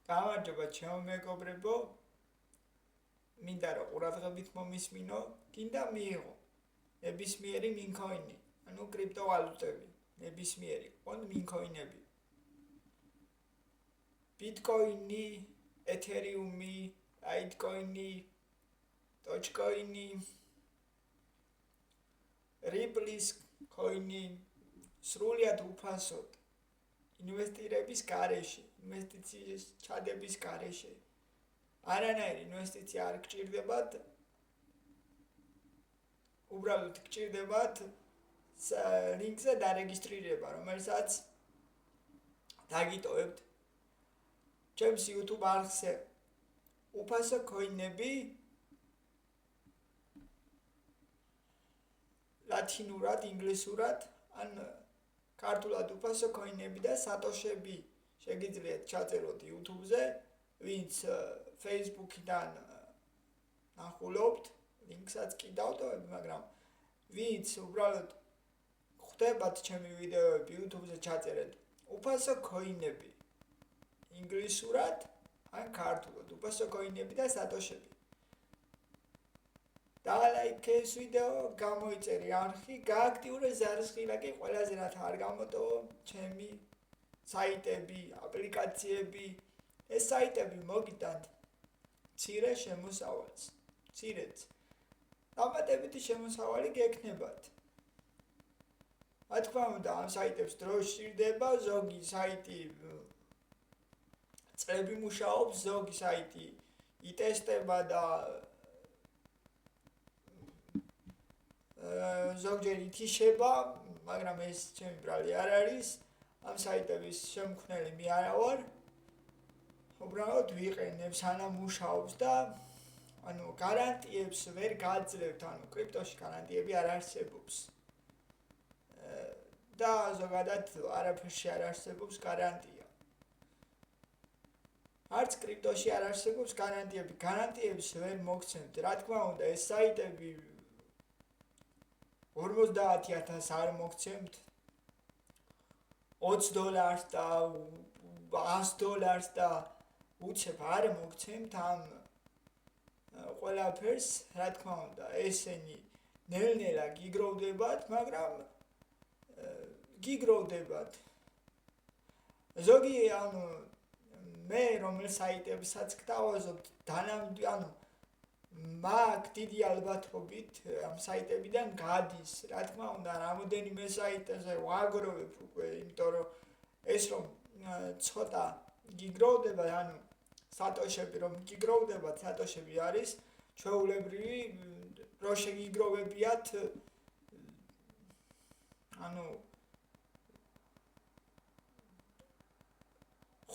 გამარჯობა ჩემო მეგობრებო, მინდა რომ ყურადღებით მომისმინო, გინდა მიიღო ნებისმიერი მინქოინი, ანუ კრიპტოვალუტები, ნებისმიერი, ყოთ მინქოინები. ბიტკოინი, ეთერიუმი, ლაიტკოინი, დოჯკოინი, რიპლის კოინი, სრულიად უფასოდ ინვესტირების გარეშე, ინვესტიციის ჩადების გარეშე. არანაირი ინვესტიცია არ გჭირდებათ, უბრალოდ გჭირდებათ ლინკზე დარეგისტრირება, რომელსაც დაგიტოვებთ ჩემს YouTube არხზე. უფასო კოინები ლათინურად, ინგლისურად, ან ქართულად უფასო კოინები და სატოშები შეგიძლიათ ჩაწეროთ YouTube-ზე, ვინც Facebook-დან ნახულობთ, ლინკსაც კი დავტოვებ, მაგრამ ვინც უბრალოდ ხვდებათ ჩემი ვიდეოები YouTube-ზე ჩაწერეთ უფასო კოინები ინგლისურად ან ქართულად, უფასო კოინები და სატოშები. დალაიქე ეს ვიდეო, გამოიწერე არხი, გააქტიურე ზარისხილაკი, ყველაზე რათა არ გამოტოვო ჩემი საიტები, აპლიკაციები. ეს საიტები მოგიტანთ მცირე შემოსავალს, მცირეც. დამატებითი შემოსავალი გექნებათ. რა თქმა უნდა, ამ საიტებს დრო სჭირდება, ზოგი საიტი წლები მუშაობს, ზოგი საიტი იტესტება და ზოგჯერ ითიშება, მაგრამ ეს ჩემი ბრალი არ არის. ამ საიტების შემქმნელი მე არა ვარ. უბრალოდ ვიყენებ სანამ მუშაობს და ანუ გარანტიებს ვერ გაძლევთ, ანუ კრიპტოში გარანტიები არ არსებობს. და ზოგადად არაფერში არ არსებობს გარანტია. არც კრიპტოში არ არსებობს გარანტიები. გარანტიებს ვერ მოგცემთ. რა თქმა უნდა, ეს საიტები $50,000 არ მოგცემთ, $20 და $100 და უცებ არ მოგცემთ ამ ყველაფერს, რა თქმა უნდა, ესენი ნელ-ნელა გიგროვდებათ, მაგრამ გიგროვდებათ. ზოგი ანუ მე რომელ საიტებსაც გთავაზობ, ანუ მაგ დიდი ალბათობით ამ საიტებიდან გადის. რა თქმა უნდა, რამოდენიმე საიტზე ვაგროვებ უკვე, იმიტომ რომ ეს რომ ცოტა გიგროვდება, ანუ სატოშები რომ გიგროვდებათ, სატოშები არის ჩვეულებრივი, რო შეგიგროვებიათ, ანუ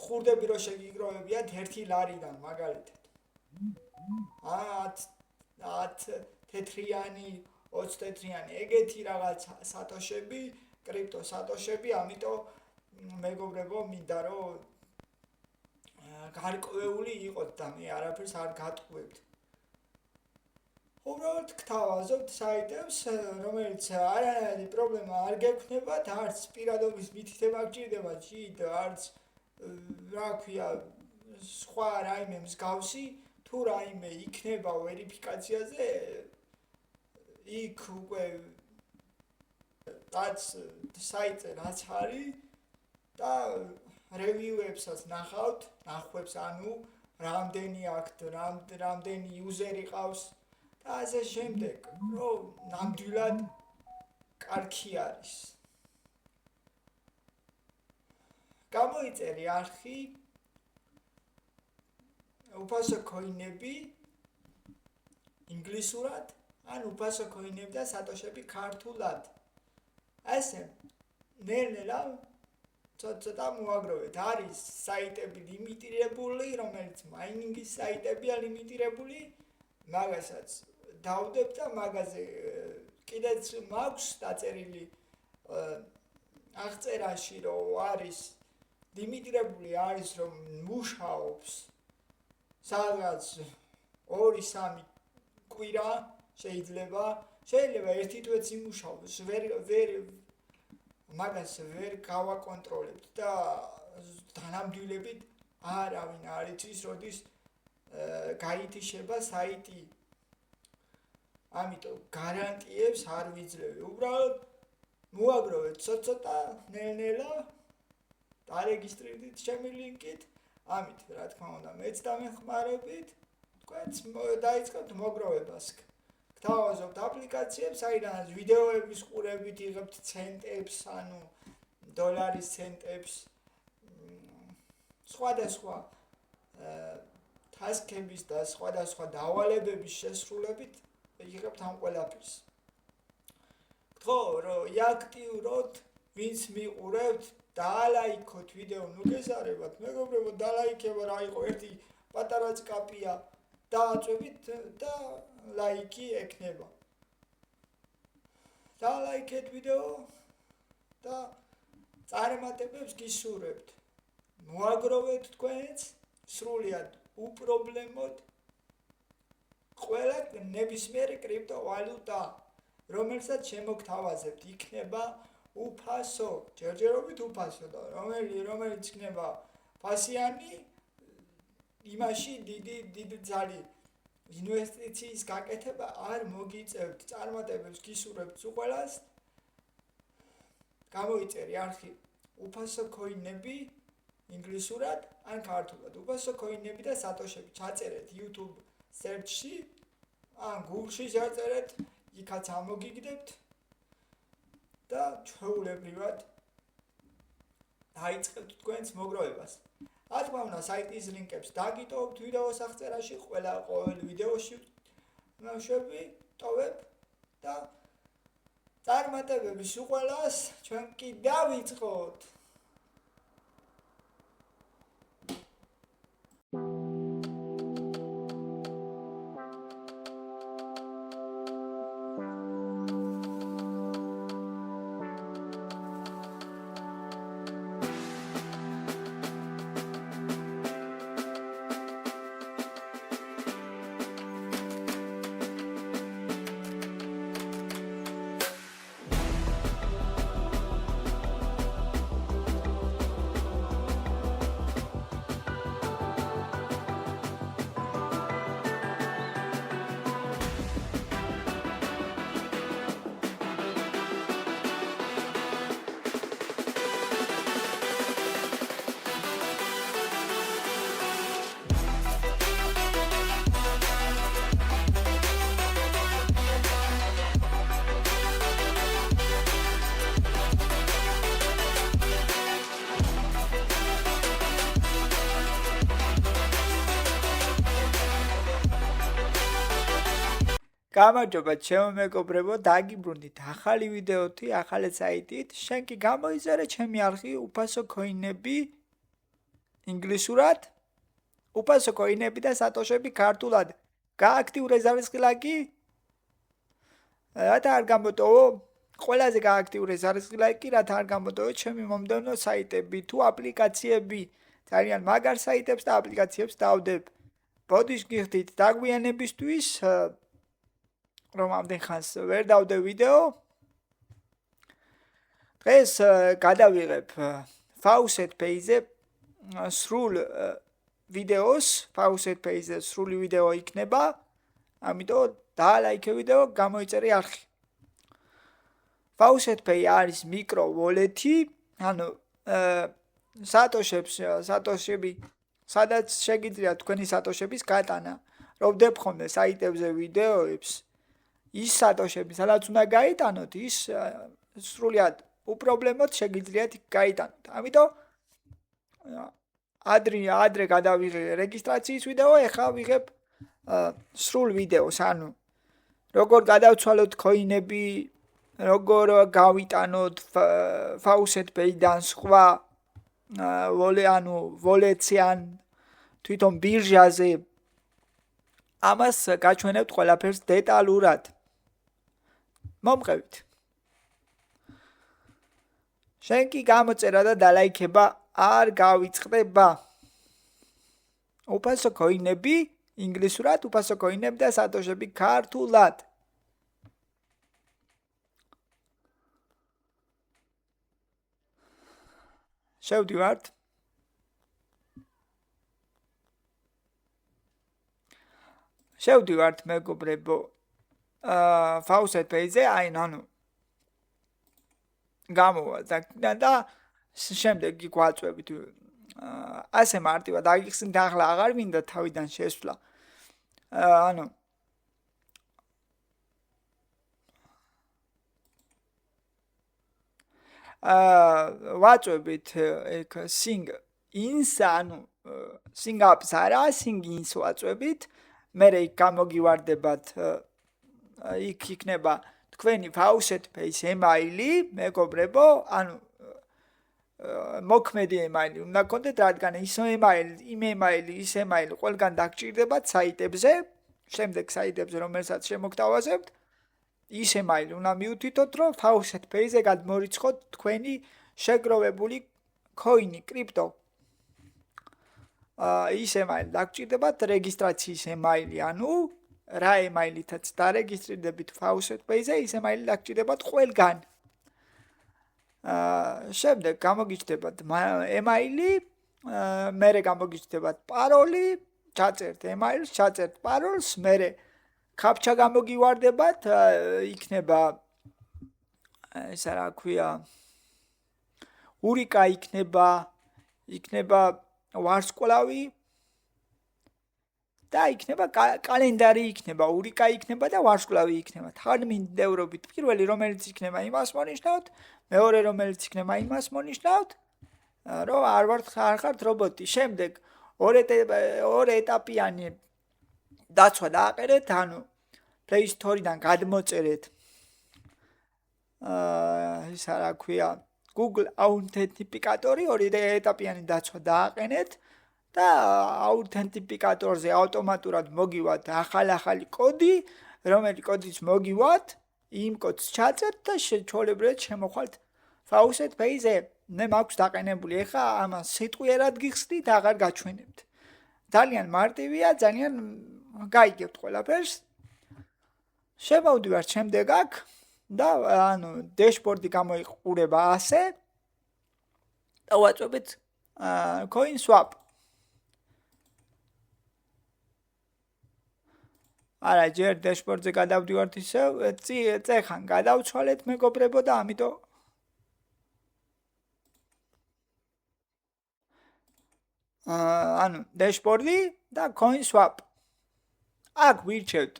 ხურდები რო შეგიგროვებიათ $1 მაგალითად. 10 თეთრიანი, 20 თეთრიანი, ეგეთი რაღაც სატოშები, კრიპტო სატოშები, ამიტომ მეგობრებო, მინდა რომ გარკვეული იყოთ და მე არაფერს არ გატყუებთ. უბრალოდ გთავაზობთ საიტებს, რომელიც არანაირი პრობლემა არ გექნებათ, არც პირადობის მითითება გჭირდება, არც რა ქვია, სხვა რაიმე მსგავსი. თუ რაიმე იქნება ვერიფიკაციაზე, იქ უკვე რაც საიტზე რაც არის და რევიუებსაც ნახვებს, ანუ რამდენი აქ, რამდენი იუზერი ყავს და ასე შემდეგ, რომ ნამდვილად კარგი არის. გამოიწერე არხი უფასო კოინები ინგლისურად, ან უფასო კოინები და სატოშები ქართულად. ასე ნელ-ნელა ცოტა მოაგროვეთ. არის საიტები ლიმიტირებული, რომელიც მაინინგის საიტებია ლიმიტირებული, მაგასაც დავდებ და მაგაზე კიდეც მაქვს დაწერილი აღწერაში, რომ არის ლიმიტირებული, არის რომ მუშაობს სადღაც 2-3 კვირა შეიძლება ერთი თვეც იმუშაოს, მაგას ვერ გავაკონტროლებთ და თანამდივლებით არავინ არ იცის, როდის გაითიშება საიტი. ამიტომ გარანტიებს არ ვიძლევი. უბრალოდ მოაგროვეთ ცოტა ნელ-ნელა, დარეგისტრირდით ჩემი ლინკით. ამით რა თქმა უნდა მეც დამეხმარებით. თქვენც დაიწყებთ მოგროვებას. გთავაზობთ აპლიკაციებს, საიდანაც ვიდეოების ყურებით იღებთ ცენტებს, ანუ დოლარის ცენტებს, სხვადასხვა ტასკების და სხვადასხვა დავალებების შესრულებით იღებთ ამ ყველაფერს. ხო, რომ იაქტიუროთ, ვინც მიყურებთ, დაალაიქოთ ვიდეო, ნუ გესარებათ, მეგობრებო, დაალაიქება რა იყო, ერთი პატარა წკაპია, დააწვევით და ლაიქი ექნება. დაალაიქეთ ვიდეო და წარმატებებს გისურვებთ. მოაგროვეთ თქვენც სრულიად უპრობლემოდ ყველა ნებისმიერი კრიპტოვალუტა, რომელსაც შემოგთავაზებთ, იქნება უფასო, ჯერჯერობით უფასო და რომელიც იქნება ფასიანი, იმაში დიდი ძალი ინვესტიციის გაკეთება არ მოგიწევთ. წარმატებებს გისურვებთ ყველას. გამოიწერი არხი უფასო კოინები ინგლისურად ან ქართულად. უფასო კოინები და სატოშები ჩაწერეთ YouTube search-ში, ან Google-ში ჩაწერეთ, იქაც ამოგიგდებთ და ჩვეულებრივად დაიწყებთ თქვენს მოგროვებას. რა თქმა უნდა, საიტის ლინკებს დაგიტოვებთ ვიდეოს აღწერაში, ყოველ ვიდეოში ნაშვები ტოვებ და წარმატებების უყოლას ჩვენ კი დავიწყოთ. გამარჯობა ჩემო მეგობრებო, დაგიბრუნდით ახალი ვიდეოთი, ახალი საიტით. შენ კი გამოიწერე ჩემი არხი უფასო კოინები ინგლისურად, უფასო კოინები და სატოშები ქართულად. გააქტიურე ზარისხილაკი? რათა არ გამოტოვო? ყველაზე გააქტიურე ზარისხილაკი, რათა არ გამოტოვო ჩემი მომდევნო საიტები თუ აპლიკაციები. ძალიან მაგარ საიტებს და აპლიკაციებს დავდებ. ბოდიშ გიხდით დაგვიანებისთვის, რომ ამდენ ხანს ვერ დავდე ვიდეო. დღეს გადავიღებ Faucet Pay-ზე სრულ ვიდეოს, Faucet Pay-ზე სრული ვიდეო იქნება, ამიტომ დაალაიქე ვიდეო, გამოიწერე არხი. Faucet Pay არის მიკრო ვოლეთი, ანუ სატოშები, სადაც შეგიძლიათ თქვენი სატოშების გატანა. რომ ვდებ ხოლმე საიტებზე ვიდეოებს, ის სატოშები, სადაც უნდა გაიტანოთ, ის სრულიად უპრობლემოდ შეგიძლიათ გაიტანოთ. ამიტომ ადრე გადავიღე რეგისტრაციის ვიდეო, ეხლა ვიღებ სრულ ვიდეოს, ანუ როგორ გადავცვალოთ კოინები, როგორ გავიტანოთ Faucet Pay-დან სხვა ვოლეტზე ან თვითონ ბირჟაზე. ამას გაჩვენებთ ყველაფერს დეტალურად. მომყევით. შენ კი გამოწერა და დალაიქება არ გავიწყდება. უფასო კოინები ინგლისურად, უფასო კოინები და სატოშები ქართულად. შევდივართ. შევდივართ მეგობრებო Faucet Pay-ზე, ანუ გამოვა და შემდეგ იქ ვაწვევით ასე მარტივად აგიხსნით ახლა აღარ მინდა თავიდან შესვლა ანუ ვაწვევით ეგ sing ins ანუ sing ups არა sing ins ვაწვევით მე იქ გამოგივარდებათ იქ იქნება თქვენი Faucet Pay-ის email-ი მეგობრებო ანუ მოქმედი email-ი უნდა გქონდეთ რადგან ის email-ი ყველგან დაგჭირდებათ საიტებზე შემდეგ საიტებზე რომელსაც შემოგთავაზებთ ის email-ი უნდა მიუთითოთ რომ Faucet Pay-ზე გადმორიცხოთ თქვენი შეგროვებული coin-ი კრიპტო ის email დაგჭირდებათ რეგისტრაციის email-ი ანუ რა email-ითაც დარეგისტრირდებით Faucet Pay-ზე ის email-ი დაგჭირდებათ ყველგან შემდეგ გამოგიჩნდებათ email-ი მერე გამოგიჩნდებათ პაროლი ჩაწერთ email-ს ჩაწერთ პაროლს მერე კაპჩა გამოგივარდებათ იქნება ესა რა ქვია ურიკა იქნება ვარსკვლავი და იქნება კალენდარი იქნება ურიკა იქნება და ვარსკვლავი იქნება თანმიმდევრობით პირველი რომელიც იქნება იმას მონიშნავთ მეორე რომელიც იქნება იმას მონიშნავთ რომ არ ხართ რობოტი შემდეგ ორ ეტაპიანი დაცვა დააყენეთ ანუ Play Store-დან გადმოწერეთ ისა რა ქვია Google Authenticator-ი ორი ეტაპიანი დაცვა დააყენეთ და აუთენტიფიკატორზე ავტომატურად მოგივათ ახალი კოდი, რომელიც კოდიც მოგივათ, იმ კოდს ჩაწერთ და ჩვეულებრივად შემოხვალთ Faucet Pay-ზე. მე მაქვს დაყენებული, ეხლა ამას სიტყვიერად გიხსნით, აღარ გაჩვენებთ. ძალიან მარტივია, ძალიან გაიგებთ ყველაფერს. შემოვდივართ შემდეგ აქ და ანუ დეშბორდი გამოიყურება ასე და ვაწვევთ coin swap. არა, ჯერ დეშბორდზე გადავდივართ ისევ, წეხან გადავცვალეთ მეგობრებო და ამიტომ ანუ დეშბორდი და coin swap. აქ ვირჩევთ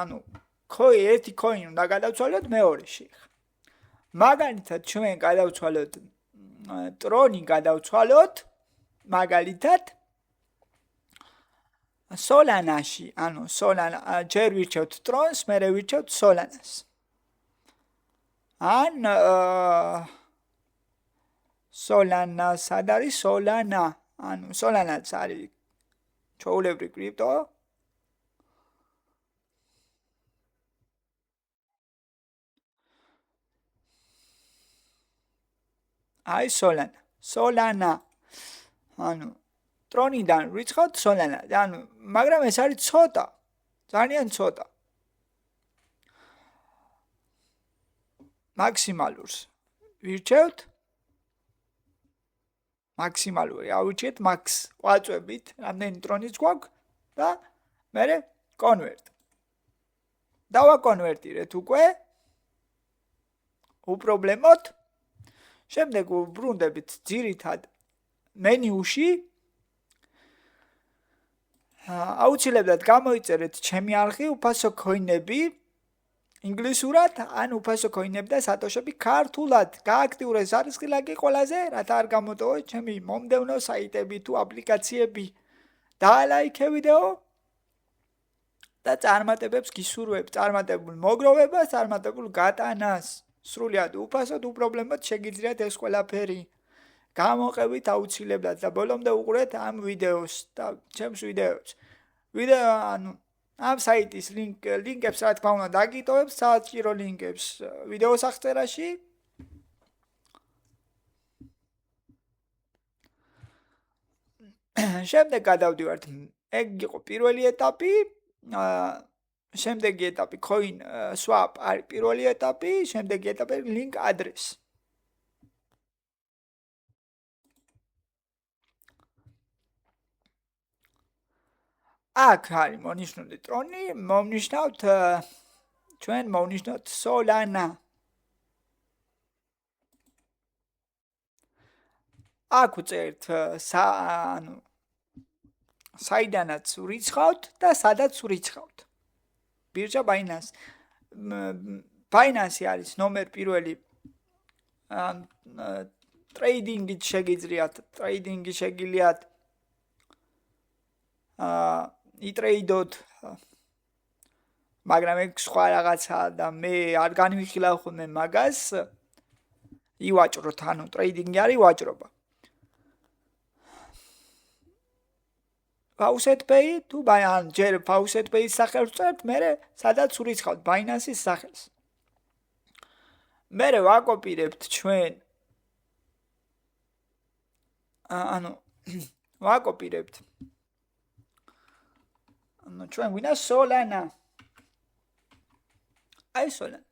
ანუ ერთი coin უნდა გადავცვალოთ მეორეში. მაგალითად ჩვენ გადავცვალოთ ტრონი გადავცვალოთ მაგალითად Solana-ში, ანუ Solana ჯერ ვირჩევთ ტრონს, მერე ვირჩევთ Solana-ს. ან Solana, სად არის Solana? ანუ Solana-ც არის ჩვეულებრივი კრიპტო. აი Solana. ანუ ტრონიდან ვიწყოთ Solana. ანუ მაგრამ ეს არის ცოტა. ძალიან ცოტა. მაქსიმალურს ვირჩევთ. მაქსიმალური ავირჩიეთ max. ვაწვევით, რამდენი ტრონიც გვაქვს და მერე convert. დავაკონვერტირეთ უკვე. უპრობლემოდ. შემდეგ ვბრუნდებით ძირითად მენიუში. აუცილებლად გამოიწერეთ ჩემი არხი უფასო coin-ები ინგლისურად, ან უფასო coin-ები და სატოშები ქართულად. გააქტიურეს არხი ლაგი ყველაზე, რათა არ გამოტოვოთ ჩემი მომდევნო საიტები თუ აპლიკაციები. დაალაიქე ვიდეო და წარმატებებს გისურვებ, წარმატებულ მოგროვებას, წარმატებულ გატანას. სრულიად უფასოდ უპრობლემოდ შეგიძლიათ ეს ყველაფერი. გამოყევით აუცილებლად და ბოლომდე უყურეთ ამ ვიდეოს და ჩემს ვიდეოს. ვიდეო ანუ ამ საიტის ლინკებს რა თქმა უნდა დაგიტოვებ საჭირო ლინკებს ვიდეოს აღწერაში. შემდეგ გადავდივართ. ეგ იყო პირველი ეტაპი. შემდეგი ეტაპი coin swap არის პირველი ეტაპი, შემდეგი ეტაპი link address. აქ არის მონიშნული ტრონი, მოვნიშნავთ ჩვენ მოვნიშნოთ Solana. აქ უწერთ ანუ საიდანაც ვრიცხავთ და სადაც ვრიცხავთ. ბირჟა Binance. Binance არის ნომერ პირველი ტრეიდინგით შეგიძლიათ, ტრეიდინგი შეგიძლიათ იტრეიდოთ, მაგრამ ეგ სხვა რაღაცა და მე არ განვიხილავ ხოლმე მაგას, ივაჭროთ, ანუ ტრეიდინგი არის ვაჭრობა. Faucet Pay თუ ან ჯერ Faucet Pay-ის სახელს ვწერთ, მერე სადაც ვრიცხავთ Binance-ის სახელს. მერე ვაკოპირებთ ჩვენ ანუ ვაკოპირებთ ანუ ჩვენ გვინდა Solana. აი Solana.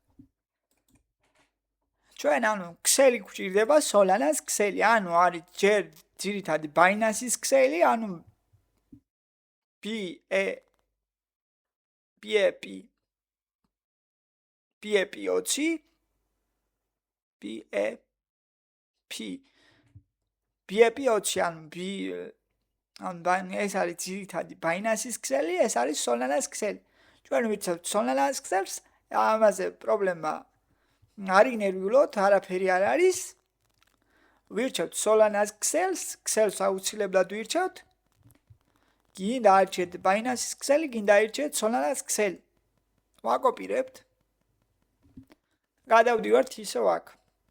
ჩვენ ანუ ქსელი გვჭირდება Solana-ს ქსელი, ანუ არის ჯერ ძირითადი Binance-ის ქსელი, ანუ BEP 20 ანუ ეს არის ძირითადი Binance-ის ქსელი, ეს არის Solana-ს ქსელი. ჩვენ ვიცავთ Solana-ს ქსელს, ამაზე პრობლემა არ ინერვიულოთ, არაფერი არ არის. ვირჩევთ Solana-ს ქსელს აუცილებლად ვირჩევთ. გინდა არჩეთ Binance-ის ქსელი, გინდა არჩეთ Solana-ს ქსელი. ვაკოპირებთ. გადავდივართ ისევ აქ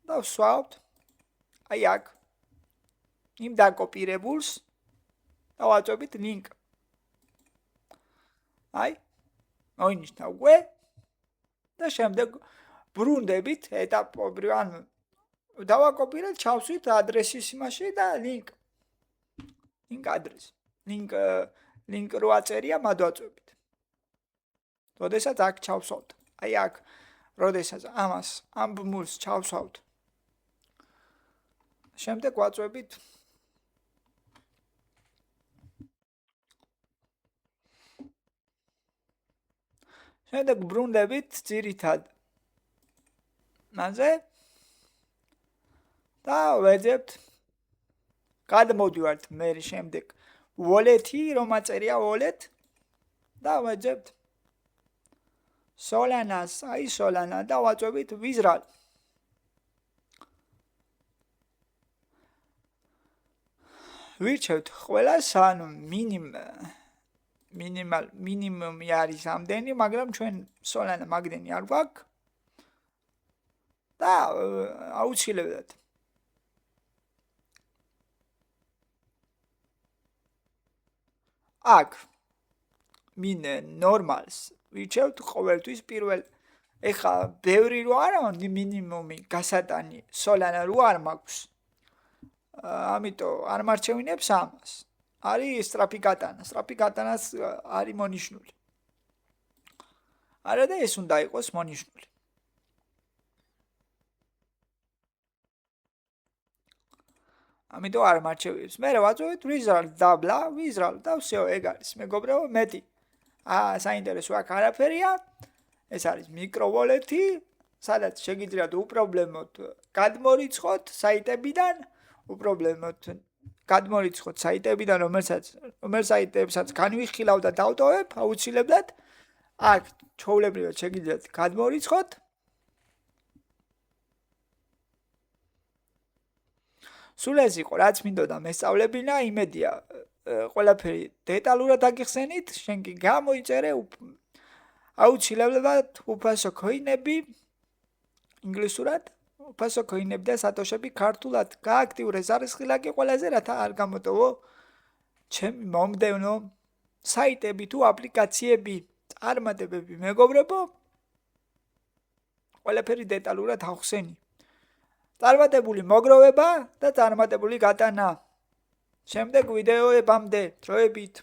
და ვსვავთ. აი აქ. იმ დაკოპირებულს და ვაწვევით link. აი, მოინიშნა უკვე და შემდეგ ბრუნდებით ეტაპობრივ, ანუ დავაკოპირეთ, ჩავსვით ადრესის იმაში და link ადრესი. link რო აწერია, მად ვაწვევით. როდესაც აქ ჩავსვავთ. აი აქ, როდესაც ამ ბმულს ჩავსვავთ. შემდეგ ვაწვევით შემდეგ ბრუნდებით ძირითად მაზე და ვეძებთ გადმოდივართ მე შემდეგ wallet-ი, რომ აწერია wallet და ვეძებთ Solana-ს, აი Solana და ვაწვევით withdraw. ვირჩევთ ყველას, ანუ მინიმუმი არის ამდენი, მაგრამ ჩვენ Solana მაგდენი არ გვაქვს და აუცილებლად აქ ნორმალს ვირჩევთ ყოველთვის პირველ. ეხლა ბევრი რო არა, მინიმუმი გასატანი Solana რო არ მაქვს. ამიტომ არ მარჩევინებს ამას. არის სწრაფი გატანა. სწრაფი გატანას არის მონიშნული. არა და ეს უნდა იყოს მონიშნული. ამიტომ არ მარჩევებს. მე ვაწვევით withdraw და всё, ეგ არის. მეგობრებო, მეტი საინტერესო აქ არაფერია. ეს არის მიკრო wallet-ი, სადაც შეგიძლიათ უპრობლემოდ გადმორიცხოთ საიტებიდან, რომელ საიტებსაც განვიხილავ და დავტოვებ აუცილებლად. აქ ჩვეულებრივად შეგიძლიათ გადმორიცხოთ. სულ ეს იყო, რაც მინდოდა მესწავლებინა, იმედია ყველაფერი დეტალურად აგიხსენით, შენ კი გამოიწერე აუცილებლად უფასო ქოინები ინგლისურად, უფასო ქოინები და სატოშები ქართულად გააქტიურე ზარისხილაკი ყველაზე, რათა არ გამოტოვო ჩემი მომდევნო საიტები თუ აპლიკაციები, წარმატებები, მეგობრებო, ყველაფერი დეტალურად ახსენი. წარმატებული მოგროვება და წარმატებული გატანა. შემდეგ ვიდეოებამდე დროებით.